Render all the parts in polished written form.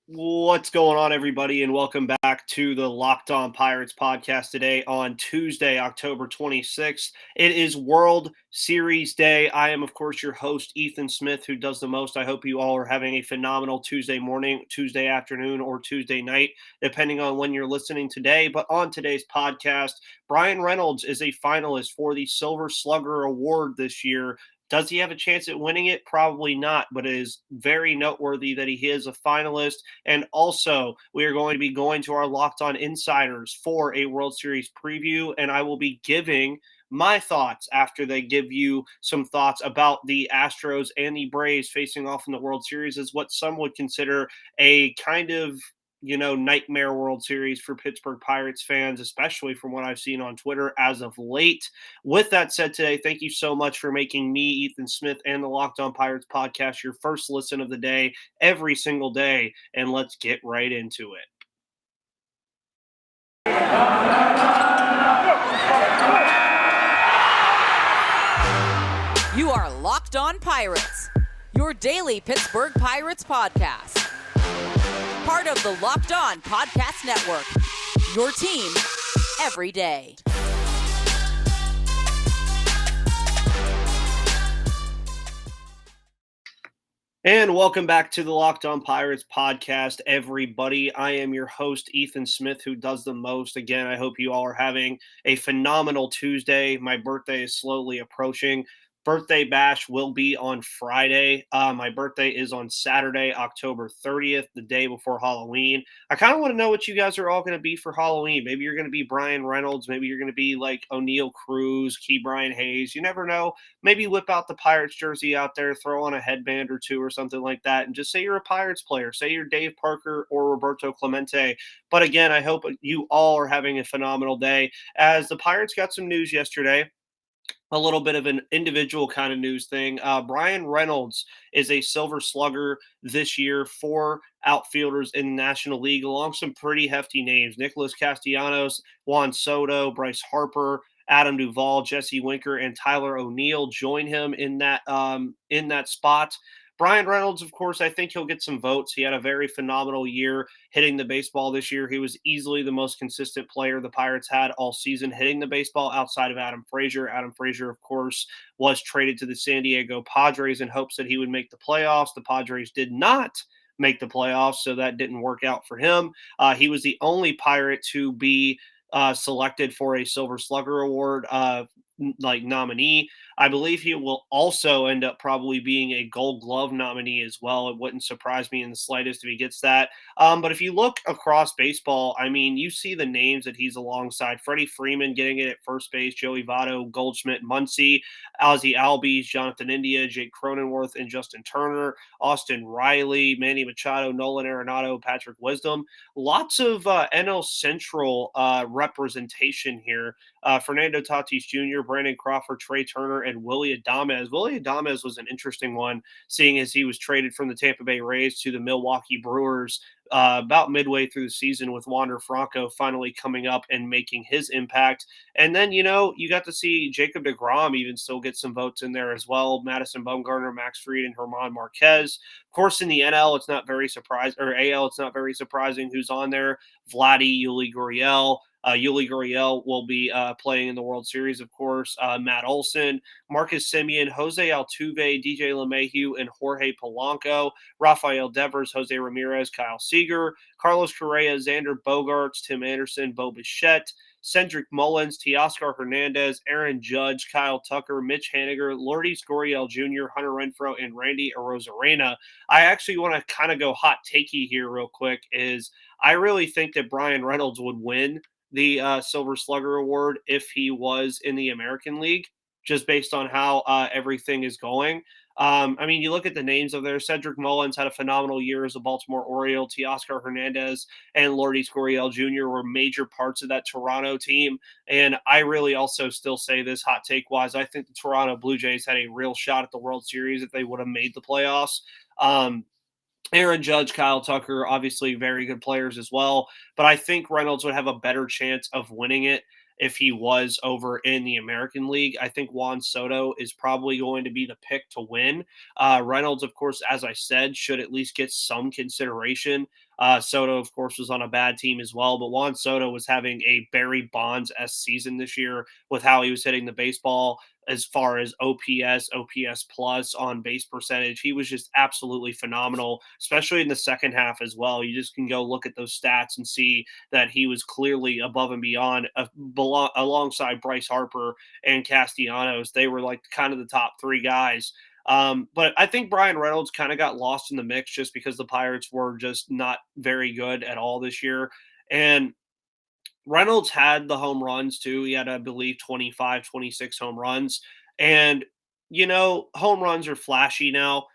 What's going on, everybody, and welcome back to the Locked On Pirates podcast today on Tuesday, October 26th. It is World Series Day. I am, of course, your host, Ethan Smith, who does the most. I hope you all are having a phenomenal Tuesday morning, Tuesday afternoon, or Tuesday night, depending on when you're listening today. But on today's podcast, Bryan Reynolds is a finalist for the Silver Slugger Award this year. Does he have a chance at winning it? Probably not, but it is very noteworthy that he is a finalist. And also, we are going to be going to our Locked On Insiders for a World Series preview, and I will be giving my thoughts after they give you some thoughts about the Astros and the Braves facing off in the World Series as what some would consider a kind of nightmare World Series for Pittsburgh Pirates fans, especially from what I've seen on Twitter as of late. With that said, today, thank you so much for making me, Ethan Smith, and the Locked On Pirates podcast your first listen of the day every single day. And let's get right into it. You are Locked On Pirates, your daily Pittsburgh Pirates podcast. Part of the Locked On Podcast Network, your team every day. And welcome back to the Locked On Pirates podcast, everybody. I am your host, Ethan Smith, who does the most. Again, I hope you all are having a phenomenal Tuesday. My birthday is slowly approaching. Birthday bash will be on Friday. My birthday is on Saturday, October 30th, the day before Halloween. I kind of want to know what you guys are all going to be for Halloween. Maybe you're going to be Bryan Reynolds. Maybe you're going to be like O'Neal Cruz, Key Brian Hayes. You never know. Maybe whip out the Pirates jersey out there, throw on a headband or two or something like that, and just say you're a Pirates player. Say you're Dave Parker or Roberto Clemente. But again, I hope you all are having a phenomenal day, as the Pirates got some news yesterday. A little bit of an individual kind of news thing. Bryan Reynolds is a Silver Slugger this year for outfielders in the National League, along some pretty hefty names: Nicholas Castellanos, Juan Soto, Bryce Harper, Adam Duvall, Jesse Winker, and Tyler O'Neill join him in that spot. Bryan Reynolds, of course, I think he'll get some votes. He had a very phenomenal year hitting the baseball this year. He was easily the most consistent player the Pirates had all season hitting the baseball outside of Adam Frazier. Adam Frazier, of course, was traded to the San Diego Padres in hopes that he would make the playoffs. The Padres did not make the playoffs, so that didn't work out for him. He was the only Pirate to be selected for a Silver Slugger Award nominee. I believe he will also end up probably being a Gold Glove nominee as well. It wouldn't surprise me in the slightest if he gets that. But if you look across baseball, I mean, you see the names that he's alongside: Freddie Freeman getting it at first base, Joey Votto, Goldschmidt, Muncy, Ozzie Albies, Jonathan India, Jake Cronenworth, and Justin Turner, Austin Riley, Manny Machado, Nolan Arenado, Patrick Wisdom. Lots of NL Central representation here. Fernando Tatis Jr., Brandon Crawford, Trey Turner, and Willy Adames. Willy Adames was an interesting one, seeing as he was traded from the Tampa Bay Rays to the Milwaukee Brewers about midway through the season, with Wander Franco finally coming up and making his impact. And then, you got to see Jacob deGrom even still get some votes in there as well. Madison Bumgarner, Max Fried, and Herman Marquez. Of course, in the NL, it's not very surprising, or AL, it's not very surprising who's on there. Vladdy, Yuli Gurriel. Yuli Gurriel will be playing in the World Series, of course. Matt Olson, Marcus Semien, Jose Altuve, DJ LeMahieu, and Jorge Polanco. Rafael Devers, Jose Ramirez, Kyle Seager, Carlos Correa, Xander Bogaerts, Tim Anderson, Bo Bichette, Cedric Mullins, Teoscar Hernandez, Aaron Judge, Kyle Tucker, Mitch Haniger, Lourdes Gurriel Jr., Hunter Renfroe, and Randy Arozarena. I actually want to kind of go hot takey here real quick. I really think that Bryan Reynolds would win the Silver Slugger Award if he was in the American League, just based on how everything is going. I mean, you look at the names of there. Cedric Mullins had a phenomenal year as a Baltimore Oriole. Teoscar Hernandez and Lourdes Gurriel Jr. were major parts of that Toronto team. And I really also still say this, hot take wise, I think the Toronto Blue Jays had a real shot at the World Series if they would have made the playoffs. Aaron Judge, Kyle Tucker, obviously very good players as well. But I think Reynolds would have a better chance of winning it if he was over in the American League. I think Juan Soto is probably going to be the pick to win. Reynolds, of course, as I said, should at least get some consideration. Soto, of course, was on a bad team as well, but Juan Soto was having a Barry Bonds-esque season this year with how he was hitting the baseball as far as OPS, OPS plus on base percentage. He was just absolutely phenomenal, especially in the second half as well. You just can go look at those stats and see that he was clearly above and beyond alongside Bryce Harper and Castellanos. They were like kind of the top three guys. But I think Bryan Reynolds kind of got lost in the mix just because the Pirates were just not very good at all this year. And Reynolds had the home runs too. He had, I believe, 25, 26 home runs. And, home runs are flashy now.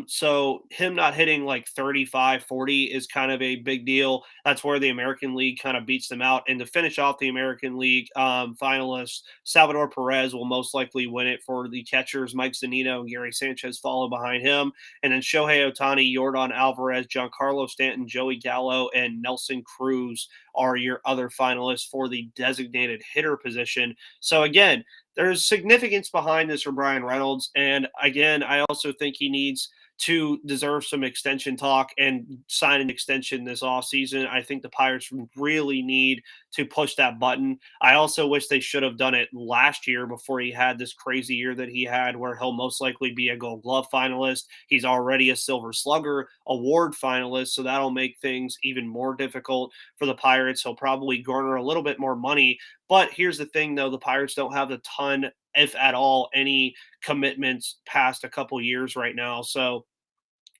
So him not hitting like 35, 40 is kind of a big deal. That's where the American League kind of beats them out. And to finish off the American League finalists, Salvador Perez will most likely win it for the catchers. Mike Zunino and Gary Sanchez follow behind him. And then Shohei Ohtani, Yordan Alvarez, Giancarlo Stanton, Joey Gallo, and Nelson Cruz are your other finalists for the designated hitter position. So again, there's significance behind this for Bryan Reynolds. And again, I also think he needs to deserve some extension talk and sign an extension this offseason. I think the Pirates really need to push that button. I also wish they should have done it last year before he had this crazy year that he had, where he'll most likely be a Gold Glove finalist. He's already a Silver Slugger Award finalist, so that'll make things even more difficult for the Pirates. He'll probably garner a little bit more money. But here's the thing, though, the Pirates don't have a ton, if at all, any commitments past a couple years right now. So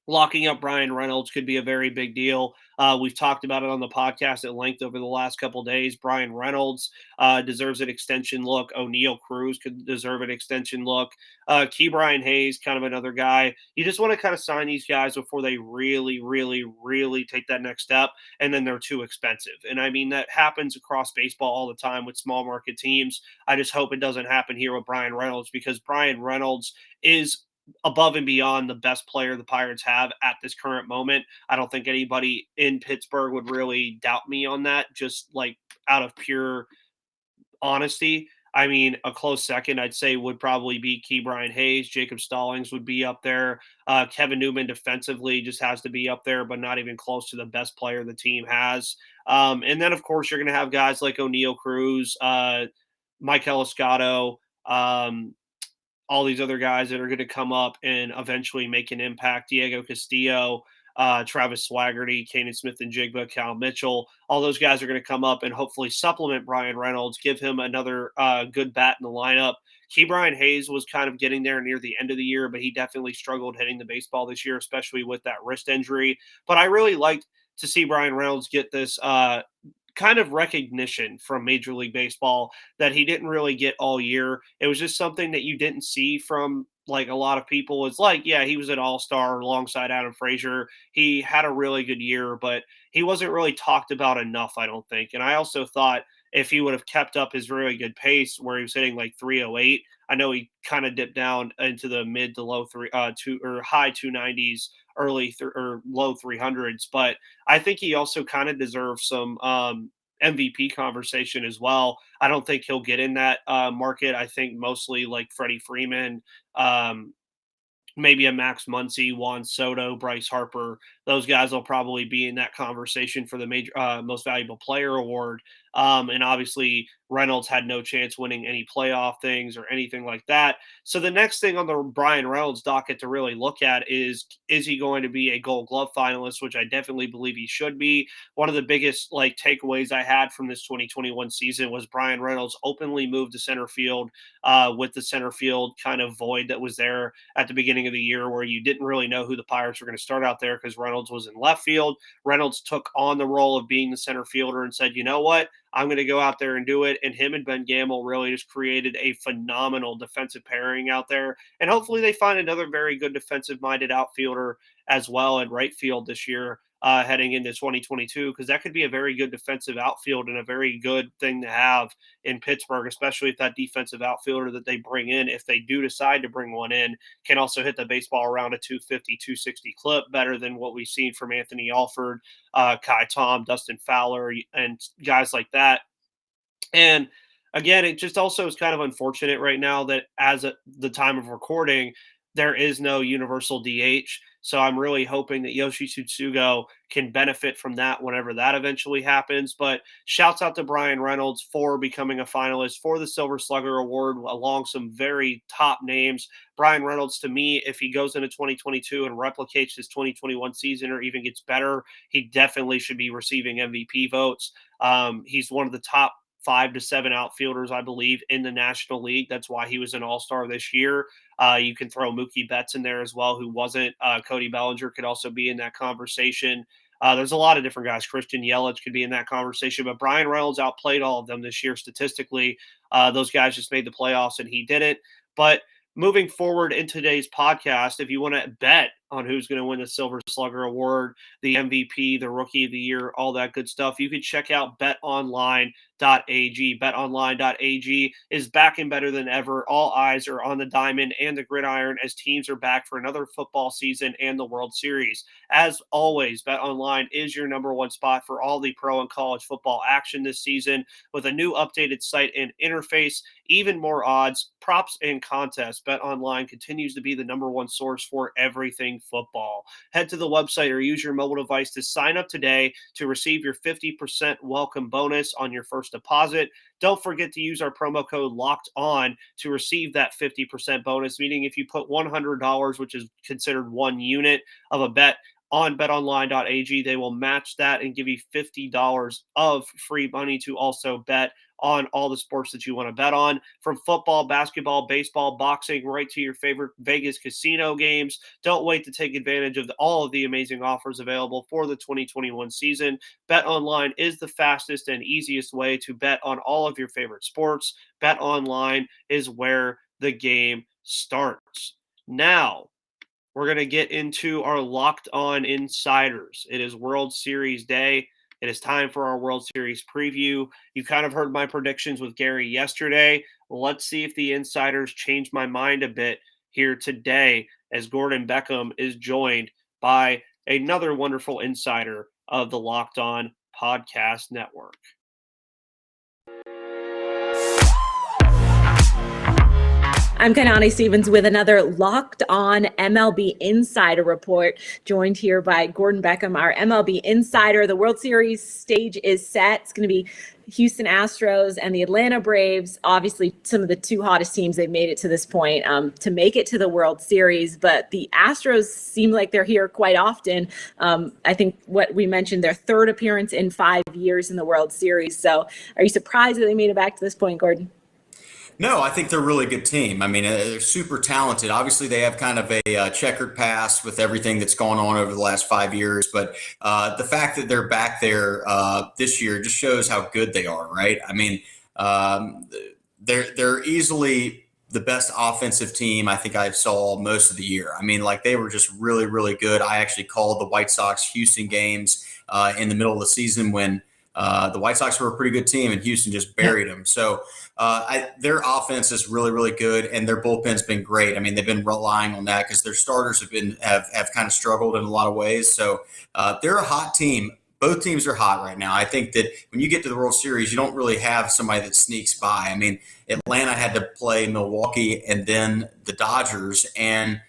locking up Bryan Reynolds could be a very big deal. We've talked about it on the podcast at length over the last couple days. Bryan Reynolds deserves an extension look. O'Neal Cruz could deserve an extension look. Key Brian Hayes, kind of another guy. You just want to kind of sign these guys before they really, really, really take that next step, and then they're too expensive. And I mean, that happens across baseball all the time with small market teams. I just hope it doesn't happen here with Bryan Reynolds, because Bryan Reynolds is above and beyond the best player the Pirates have at this current moment. I don't think anybody in Pittsburgh would really doubt me on that, just like out of pure honesty. I mean, a close second, I'd say, would probably be Key Brian Hayes. Jacob Stallings would be up there. Kevin Newman defensively just has to be up there, but not even close to the best player the team has. And then, of course, you're going to have guys like O'Neal Cruz, Mike Eliscotto, all these other guys that are going to come up and eventually make an impact. Diego Castillo, Travis Swaggerty, Kanan Smith and Jigba, Cal Mitchell. All those guys are going to come up and hopefully supplement Bryan Reynolds, give him another good bat in the lineup. Key Brian Hayes was kind of getting there near the end of the year, but he definitely struggled hitting the baseball this year, especially with that wrist injury. But I really liked to see Bryan Reynolds get this kind of recognition from Major League Baseball that he didn't really get all year. It was just something that you didn't see from like a lot of people. It's like, yeah, he was an all-star alongside Adam Frazier. He had a really good year, but he wasn't really talked about enough, I don't think. And I also thought if he would have kept up his really good pace where he was hitting like 308, I know he kind of dipped down into the mid to low two or high 290s, or low 300s, but I think he also kind of deserves some MVP conversation as well. I don't think he'll get in that market. I think mostly like Freddie Freeman, um, maybe a Max Muncy, Juan Soto, Bryce Harper. Those guys will probably be in that conversation for the major most valuable player award. And obviously, Reynolds had no chance winning any playoff things or anything like that. So the next thing on the Bryan Reynolds docket to really look at is he going to be a Gold Glove finalist, which I definitely believe he should be. One of the biggest like takeaways I had from this 2021 season was Bryan Reynolds openly moved to center field with the center field kind of void that was there at the beginning of the year, where you didn't really know who the Pirates were going to start out there because Reynolds was in left field. Reynolds took on the role of being the center fielder and said, you know what? I'm going to go out there and do it. And him and Ben Gamble really just created a phenomenal defensive pairing out there. And hopefully they find another very good defensive minded outfielder as well in right field this year, heading into 2022, because that could be a very good defensive outfield and a very good thing to have in Pittsburgh, especially if that defensive outfielder that they bring in, if they do decide to bring one in, can also hit the baseball around a 250, 260 clip, better than what we've seen from Anthony Alford, Kai Tom, Dustin Fowler, and guys like that. And again, it just also is kind of unfortunate right now that the time of recording, there is no universal DH. So I'm really hoping that Yoshi Tsutsugo can benefit from that whenever that eventually happens. But shouts out to Bryan Reynolds for becoming a finalist for the Silver Slugger Award along some very top names. Bryan Reynolds, to me, if he goes into 2022 and replicates his 2021 season or even gets better, he definitely should be receiving MVP votes. He's one of the top 5 to 7 outfielders, I believe, in the National League. That's why he was an All-Star this year. You can throw Mookie Betts in there as well, who wasn't. Cody Bellinger could also be in that conversation. There's a lot of different guys. Christian Yelich could be in that conversation, but Bryan Reynolds outplayed all of them this year statistically. Those guys just made the playoffs and he didn't. But moving forward in today's podcast, if you want to bet on who's going to win the Silver Slugger Award, the MVP, the Rookie of the Year, all that good stuff, you can check out betonline.ag. BetOnline.ag is back and better than ever. All eyes are on the diamond and the gridiron as teams are back for another football season and the World Series. As always, BetOnline is your number one spot for all the pro and college football action this season with a new updated site and interface, even more odds, props, and contests. BetOnline continues to be the number one source for everything football. Head to the website or use your mobile device to sign up today to receive your 50% welcome bonus on your first deposit. Don't forget to use our promo code Locked On to receive that 50% bonus, meaning if you put $100, which is considered one unit of a bet, on betonline.ag, they will match that and give you $50 of free money to also bet on all the sports that you want to bet on, from football, basketball, baseball, boxing, right to your favorite Vegas casino games. Don't wait to take advantage of all of the amazing offers available for the 2021 season. BetOnline is the fastest and easiest way to bet on all of your favorite sports. BetOnline is where the game starts. Now, we're going to get into our Locked On Insiders. It is World Series Day. It is time for our World Series preview. You kind of heard my predictions with Gary yesterday. Let's see if the insiders change my mind a bit here today as Gordon Beckham is joined by another wonderful insider of the Locked On Podcast Network. I'm Kanani Stevens with another Locked On MLB Insider Report, joined here by Gordon Beckham, our MLB Insider. The World Series stage is set. It's going to be Houston Astros and the Atlanta Braves, obviously some of the two hottest teams. They've made it to this point to make it to the World Series, but the Astros seem like they're here quite often. I think what we mentioned, their third appearance in 5 years in the World Series. So are you surprised that they made it back to this point, Gordon? No, I think they're a really good team. I mean, they're super talented. Obviously, they have kind of a checkered past with everything that's gone on over the last 5 years. But the fact that they're back there this year just shows how good they are, right? I mean, they're easily the best offensive team I think I saw most of the year. I mean, like, they were just really, really good. I actually called the White Sox-Houston games in the middle of the season when the White Sox were a pretty good team and Houston just buried them. So their offense is really, really good, and their bullpen's been great. I mean, they've been relying on that because their starters have kind of struggled in a lot of ways. So they're a hot team. Both teams are hot right now. I think that when you get to the World Series, you don't really have somebody that sneaks by. I mean, Atlanta had to play Milwaukee and then the Dodgers, and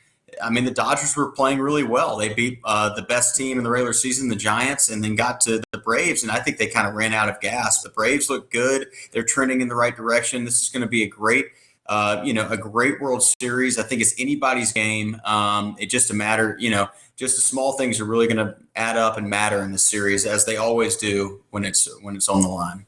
I mean, the Dodgers were playing really well. They beat the best team in the regular season, the Giants, and then got to the Braves, and I think they kind of ran out of gas. The Braves look good. They're trending in the right direction. This is going to be a great World Series. I think it's anybody's game. It's just a matter, just the small things are really going to add up and matter in this series, as they always do when it's on the line.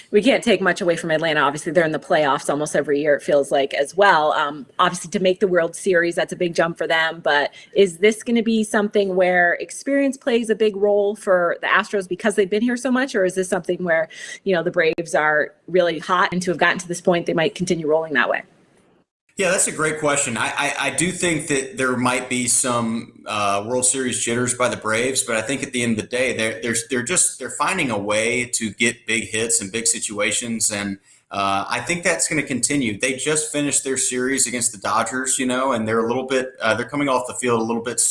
We can't take much away from Atlanta. Obviously, they're in the playoffs almost every year, it feels like, as well. Obviously, to make the World Series, that's a big jump for them. But is this going to be something where experience plays a big role for the Astros because they've been here so much? Or is this something where, the Braves are really hot, and to have gotten to this point, they might continue rolling that way? Yeah, that's a great question. I do think that there might be some World Series jitters by the Braves, but I think at the end of the day, they're finding a way to get big hits in big situations, and I think that's going to continue. They just finished their series against the Dodgers, and they're a little bit they're coming off the field a little bit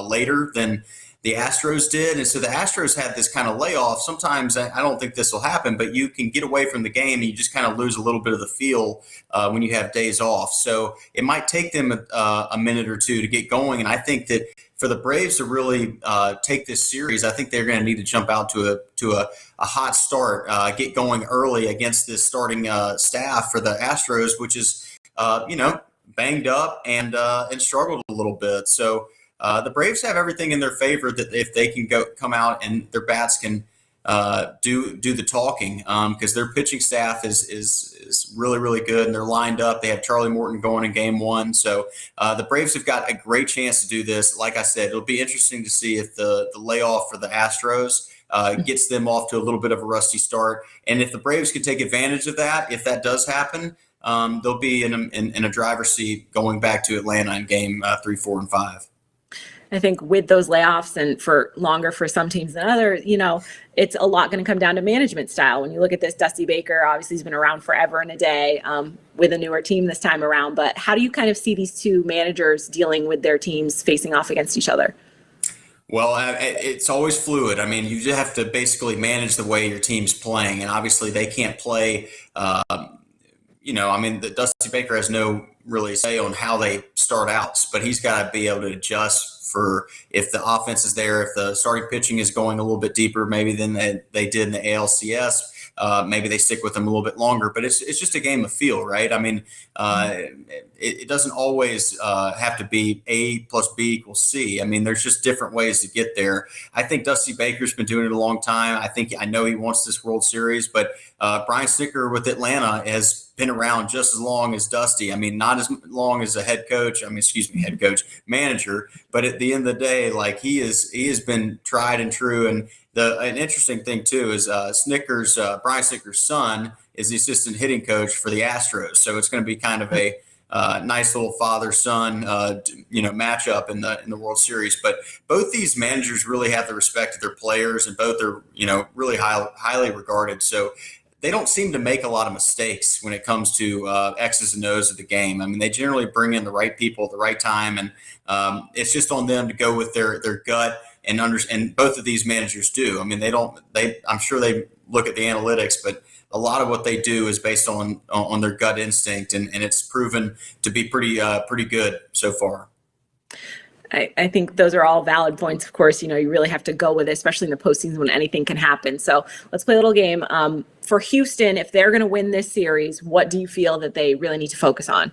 later than the Astros did. And so the Astros had this kind of layoff. Sometimes I don't think this will happen, but you can get away from the game and you just kind of lose a little bit of the feel when you have days off. So it might take them a minute or two to get going. And I think that for the Braves to really take this series, I think they're going to need to jump out to a hot start, get going early against this starting staff for the Astros, which is banged up and struggled a little bit. So the Braves have everything in their favor that if they can come out and their bats can do the talking, because their pitching staff is really, really good, and they're lined up. They have Charlie Morton going in game one. So the Braves have got a great chance to do this. Like I said, it'll be interesting to see if the layoff for the Astros gets them off to a little bit of a rusty start. And if the Braves can take advantage of that, if that does happen, they'll be in a driver's seat going back to Atlanta in game 3, 4, and 5. I think with those layoffs and for longer for some teams than others, it's a lot going to come down to management style. When you look at this, Dusty Baker, obviously he's been around forever and a day with a newer team this time around. But how do you kind of see these two managers dealing with their teams facing off against each other? Well, it's always fluid. I mean, you just have to basically manage the way your team's playing. And obviously they can't play, the Dusty Baker has no really say on how they start out, but he's got to be able to adjust for if the offense is there, if the starting pitching is going a little bit deeper, maybe than they did in the ALCS. Maybe they stick with them a little bit longer, but it's just a game of feel, right? I mean, it doesn't always have to be A plus B equals C. I mean, there's just different ways to get there. I think Dusty Baker's been doing it a long time. I know he wants this World Series, but Brian Snitker with Atlanta has been around just as long as Dusty. I mean, not as long as a head coach. Manager. But at the end of the day, like he has been tried and true. And an interesting thing too is Brian Snitker's son is the assistant hitting coach for the Astros. So it's going to be kind of a nice little father-son, matchup in the World Series. But both these managers really have the respect of their players, and both are, really highly regarded. So they don't seem to make a lot of mistakes when it comes to X's and O's of the game. I mean, they generally bring in the right people at the right time, and it's just on them to go with their gut and both of these managers do. I mean, I'm sure they look at the analytics, but a lot of what they do is based on their gut instinct, and it's proven to be pretty good so far. I think those are all valid points. Of course, you really have to go with it, especially in the postseason when anything can happen. So let's play a little game. For Houston, if they're going to win this series, what do you feel that they really need to focus on?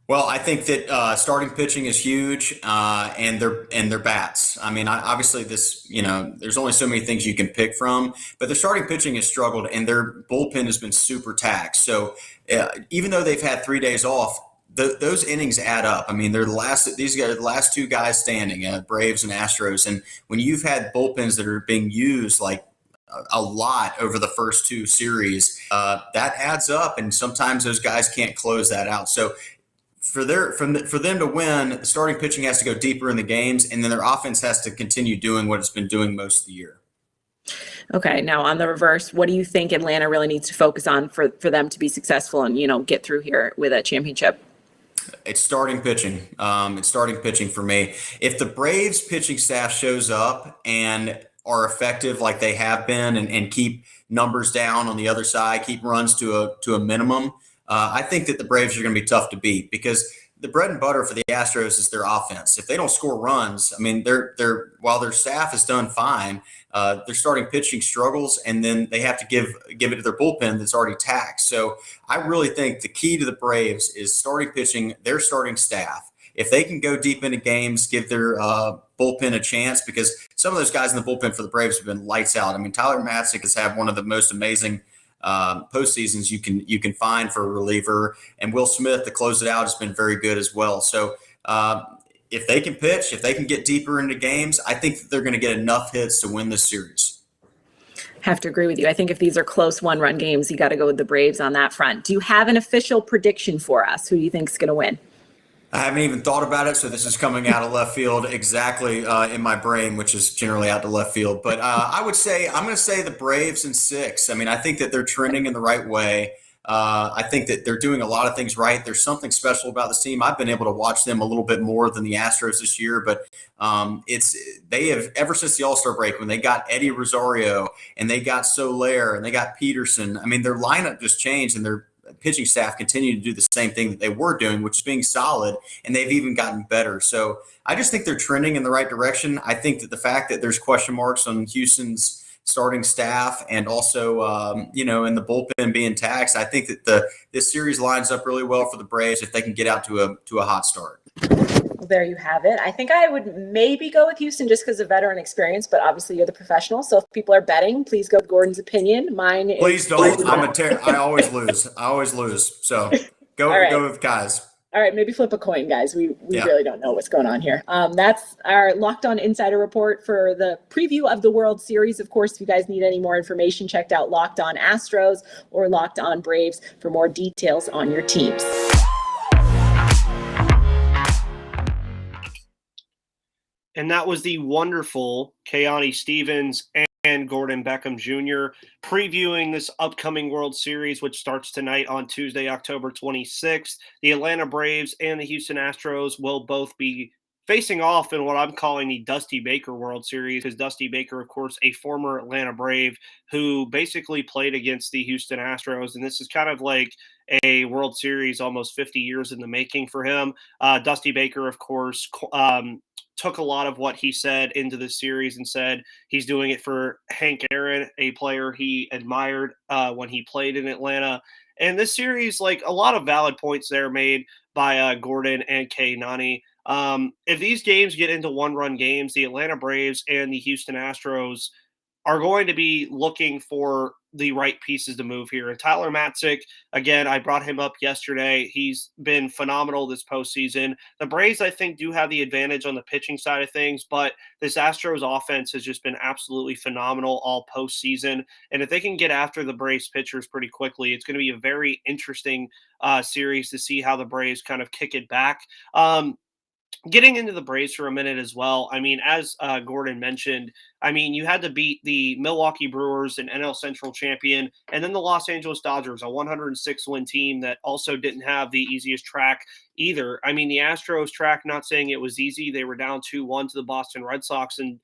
Well, I think that starting pitching is huge, and their bats. I mean, obviously this, there's only so many things you can pick from, but their starting pitching has struggled, and their bullpen has been super taxed. So even though they've had 3 days off, those innings add up. I mean, they're the last two guys standing, Braves and Astros. And when you've had bullpens that are being used like a lot over the first two series, that adds up. And sometimes those guys can't close that out. So for them to win, the starting pitching has to go deeper in the games, and then their offense has to continue doing what it's been doing most of the year. Okay, now on the reverse, what do you think Atlanta really needs to focus on for them to be successful and get through here with a championship? It's starting pitching. It's starting pitching for me. If the Braves pitching staff shows up and are effective like they have been, and keep numbers down on the other side, keep runs to a minimum, I think that the Braves are going to be tough to beat, because the bread and butter for the Astros is their offense. If they don't score runs, I mean, while their staff has done fine, their starting pitching struggles, and then they have to give it to their bullpen that's already taxed. So I really think the key to the Braves is starting pitching, their starting staff. If they can go deep into games, give their bullpen a chance, because some of those guys in the bullpen for the Braves have been lights out. I mean, Tyler Matzik has had one of the most amazing postseasons you can find for a reliever, and Will Smith to close it out has been very good as well. So if they can pitch, if they can get deeper into games, I think that they're going to get enough hits to win this series. Have to agree with you. I think if these are close one-run games, you got to go with the Braves on that front. Do you have an official prediction for us? Who do you think is going to win? I haven't even thought about it, so this is coming out of left field exactly in my brain, which is generally out to left field. But I'm going to say the Braves in 6. I mean, I think that they're trending in the right way. I think that they're doing a lot of things right. There's something special about this team. I've been able to watch them a little bit more than the Astros this year, but they have, ever since the All-Star break, when they got Eddie Rosario and they got Soler and they got Peterson, I mean, their lineup just changed, and pitching staff continue to do the same thing that they were doing, which is being solid, and they've even gotten better. So I just think they're trending in the right direction. I think that the fact that there's question marks on Houston's starting staff and also, in the bullpen being taxed, I think that this series lines up really well for the Braves if they can get out to a hot start. Well, there you have it. I think I would maybe go with Houston just because of veteran experience, but obviously you're the professional. So if people are betting, please go with Gordon's opinion. Mine please don't. I always lose. So go with guys. All right, maybe flip a coin, guys. We really don't know what's going on here. That's our Locked On Insider Report for the preview of the World Series. Of course, if you guys need any more information, check out Locked On Astros or Locked On Braves for more details on your teams. And that was the wonderful Keani Stevens and Gordon Beckham Jr. previewing this upcoming World Series, which starts tonight on Tuesday, October 26th. The Atlanta Braves and the Houston Astros will both be facing off in what I'm calling the Dusty Baker World Series, because Dusty Baker, of course, a former Atlanta Brave who basically played against the Houston Astros. And this is kind of like a World Series almost 50 years in the making for him. Dusty Baker, of course, took a lot of what he said into the series and said he's doing it for Hank Aaron, a player he admired when he played in Atlanta. And this series, like a lot of valid points there made by Gordon and Keani. If these games get into one-run games, the Atlanta Braves and the Houston Astros are going to be looking for the right pieces to move here. And Tyler Matzik, again, I brought him up yesterday. He's been phenomenal this postseason. The Braves, I think, do have the advantage on the pitching side of things, but this Astros offense has just been absolutely phenomenal all postseason. And if they can get after the Braves pitchers pretty quickly, it's going to be a very interesting series to see how the Braves kind of kick it back. Getting into the Braves for a minute as well. I mean, as Gordon mentioned, I mean, you had to beat the Milwaukee Brewers, an NL Central champion, and then the Los Angeles Dodgers, a 106-win team that also didn't have the easiest track either. I mean, the Astros track, not saying it was easy. They were down 2-1 to the Boston Red Sox and,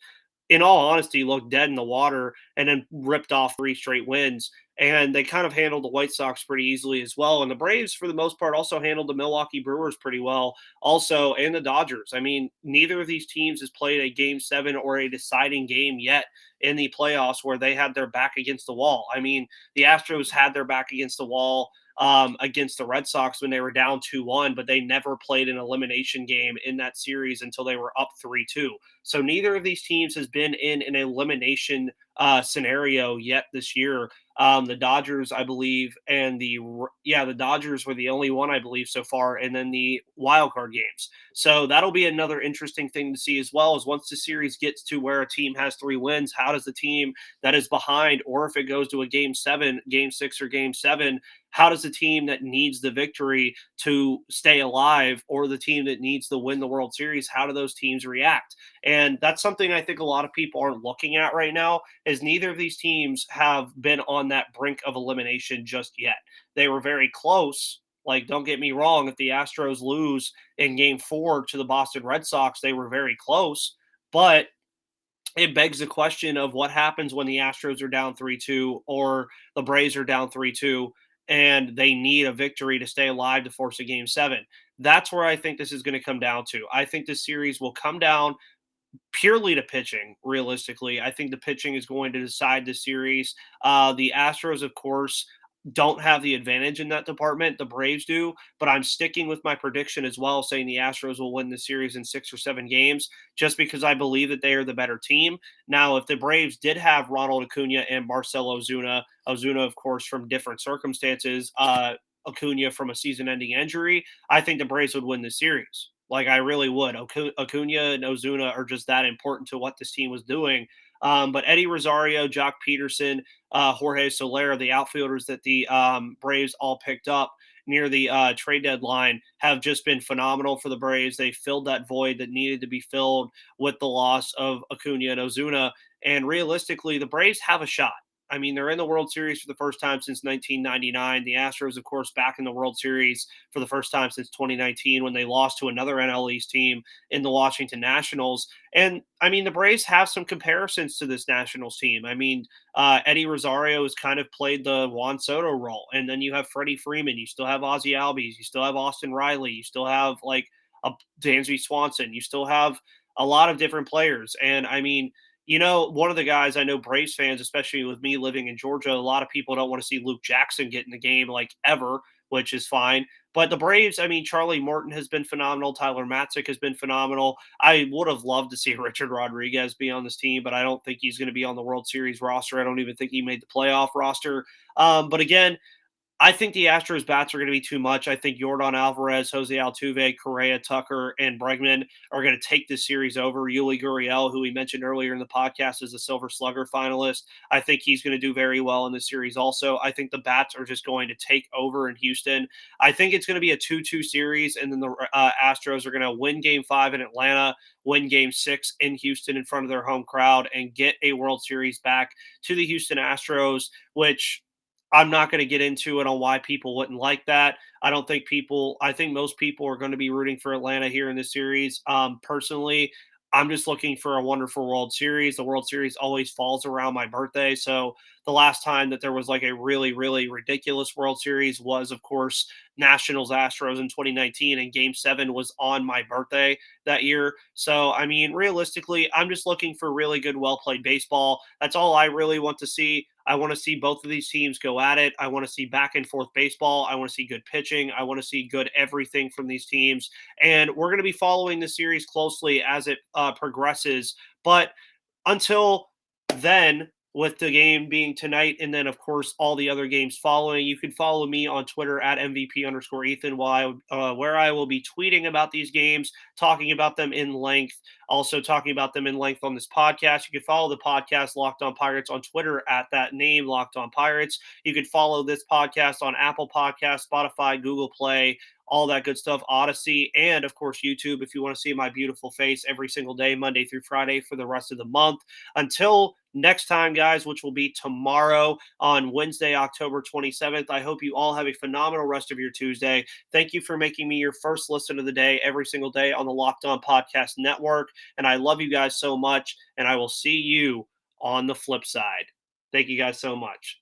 in all honesty, looked dead in the water and then ripped off 3 straight wins. And they kind of handled the White Sox pretty easily as well. And the Braves, for the most part, also handled the Milwaukee Brewers pretty well also, and the Dodgers. I mean, neither of these teams has played a Game 7 or a deciding game yet in the playoffs where they had their back against the wall. I mean, the Astros had their back against the wall against the Red Sox when they were down 2-1, but they never played an elimination game in that series until they were up 3-2. So neither of these teams has been in an elimination scenario yet this year. The Dodgers, I believe, and the Dodgers were the only one, I believe, so far, and then the wild card games. So that'll be another interesting thing to see as well, is once the series gets to where a team has 3 wins, how does the team that is behind, or if it goes to a Game 7, Game 6, or Game 7, how does the team that needs the victory to stay alive, or the team that needs to win the World Series, how do those teams react? And that's something I think a lot of people aren't looking at right now, is neither of these teams have been on that brink of elimination just yet. They were very close. Like, don't get me wrong, if the Astros lose in Game 4 to the Boston Red Sox, they were very close. But it begs the question of what happens when the Astros are down 3-2 or the Braves are down 3-2 and they need a victory to stay alive to force a Game 7. That's where I think this is going to come down to. I think this series will come down purely to pitching, realistically. I think the pitching is going to decide the series. The Astros, of course, don't have the advantage in that department. The Braves do, but I'm sticking with my prediction as well, saying the Astros will win the series in 6 or 7 games, just because I believe that they are the better team. Now, if the Braves did have Ronald Acuna and Marcell Ozuna, of course, from different circumstances, Acuna from a season-ending injury, I think the Braves would win the series. Like, I really would. Acuna and Ozuna are just that important to what this team was doing. But Eddie Rosario, Jock Peterson, Jorge Soler, the outfielders that the Braves all picked up near the trade deadline, have just been phenomenal for the Braves. They filled that void that needed to be filled with the loss of Acuna and Ozuna. And realistically, the Braves have a shot. I mean, they're in the World Series for the first time since 1999. The Astros, of course, back in the World Series for the first time since 2019 when they lost to another NL East team in the Washington Nationals. And I mean, the Braves have some comparisons to this Nationals team. I mean, Eddie Rosario has kind of played the Juan Soto role, and then you have Freddie Freeman. You still have Ozzie Albies. You still have Austin Riley. You still have like a Dansby Swanson. You still have a lot of different players. And I mean, one of the guys I know Braves fans, especially with me living in Georgia, a lot of people don't want to see Luke Jackson get in the game like ever, which is fine. But the Braves, I mean, Charlie Morton has been phenomenal. Tyler Matzik has been phenomenal. I would have loved to see Richard Rodriguez be on this team, but I don't think he's going to be on the World Series roster. I don't even think he made the playoff roster. But again, I think the Astros bats are going to be too much. I think Yordan Alvarez, Jose Altuve, Correa, Tucker, and Bregman are going to take this series over. Yuli Gurriel, who we mentioned earlier in the podcast, is a Silver Slugger finalist. I think he's going to do very well in this series also. I think the bats are just going to take over in Houston. I think it's going to be a 2-2 series, and then the Astros are going to win Game 5 in Atlanta, win Game 6 in Houston in front of their home crowd, and get a World Series back to the Houston Astros, which I'm not going to get into it on why people wouldn't like that. I think most people are going to be rooting for Atlanta here in this series. Personally, I'm just looking for a wonderful World Series. The World Series always falls around my birthday. So the last time that there was like a really, really ridiculous World Series was, of course, Nationals Astros in 2019, and Game 7 was on my birthday that year. So, I mean, realistically, I'm just looking for really good, well played baseball. That's all I really want to see. I want to see both of these teams go at it. I want to see back and forth baseball. I want to see good pitching. I want to see good everything from these teams. And we're going to be following the series closely as it progresses. But until then, with the game being tonight, and then of course all the other games following, you can follow me on Twitter at MVP_Ethan, where I will be tweeting about these games, talking about them in length, also talking about them in length on this podcast. You can follow the podcast Locked On Pirates on Twitter at that name, Locked On Pirates. You can follow this podcast on Apple Podcasts, Spotify, Google Play, all that good stuff, Odyssey, and of course YouTube if you want to see my beautiful face every single day, Monday through Friday for the rest of the month. Until next time, guys, which will be tomorrow on Wednesday, October 27th, I hope you all have a phenomenal rest of your Tuesday. Thank you for making me your first listen of the day every single day on the Locked On Podcast Network. And I love you guys so much, and I will see you on the flip side. Thank you guys so much.